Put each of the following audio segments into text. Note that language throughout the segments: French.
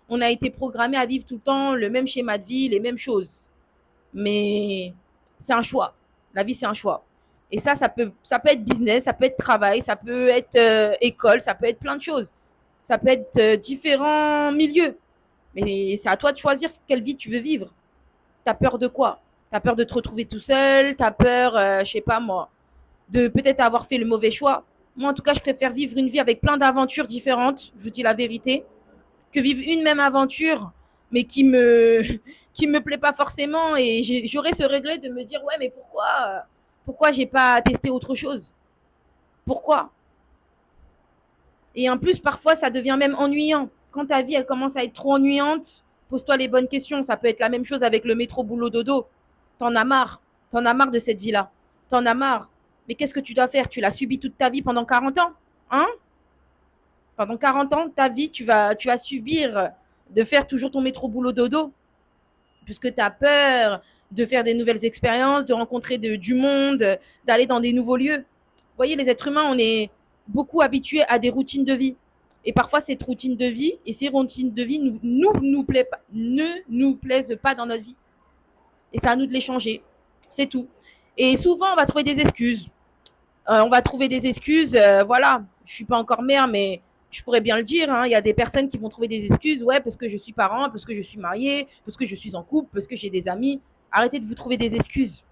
On a été programmé à vivre tout le temps le même schéma de vie, les mêmes choses. Mais c'est un choix. La vie, c'est un choix. Et ça peut être business, ça peut être travail, ça peut être école, ça peut être plein de choses. Ça peut être différents milieux. Mais c'est à toi de choisir quelle vie tu veux vivre. T'as peur de quoi? T'as peur de te retrouver tout seul? T'as peur, je sais pas moi, de peut-être avoir fait le mauvais choix? Moi, en tout cas, je préfère vivre une vie avec plein d'aventures différentes, je vous dis la vérité, que vivre une même aventure, mais qui me plaît pas forcément. Et j'aurais ce regret de me dire, ouais, mais pourquoi j'ai pas testé autre chose? Pourquoi? Et en plus, parfois, ça devient même ennuyant. Quand ta vie, elle commence à être trop ennuyante, pose-toi les bonnes questions. Ça peut être la même chose avec le métro boulot dodo. T'en as marre. T'en as marre de cette vie-là. T'en as marre. Mais qu'est-ce que tu dois faire? Tu l'as subi toute ta vie pendant 40 ans. Hein? Pendant 40 ans, ta vie, tu vas subir de faire toujours ton métro boulot dodo. Puisque tu as peur de faire des nouvelles expériences, de rencontrer du monde, d'aller dans des nouveaux lieux. Vous voyez, les êtres humains, on est beaucoup habitués à des routines de vie. Et parfois, cette routine de vie et ces routines de vie ne nous plaisent pas dans notre vie. Et c'est à nous de les changer. C'est tout. Et souvent, on va trouver des excuses. On va trouver des excuses. Voilà, je ne suis pas encore mère, mais je pourrais bien le dire. Hein. Il y a des personnes qui vont trouver des excuses. Ouais, parce que je suis parent, parce que je suis mariée, parce que je suis en couple, parce que j'ai des amis. Arrêtez de vous trouver des excuses.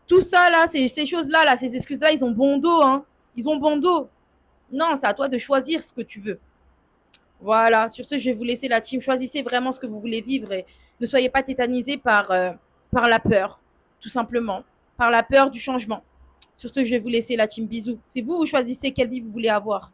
Tout ça, là, ces choses-là, là, ces excuses-là, ils ont bon dos. Hein. Ils ont bon dos. Non, c'est à toi de choisir ce que tu veux. Voilà, sur ce, je vais vous laisser la team. Choisissez vraiment ce que vous voulez vivre et ne soyez pas tétanisés par la peur, tout simplement, par la peur du changement. Sur ce, je vais vous laisser la team. Bisous. C'est vous, vous choisissez quelle vie vous voulez avoir.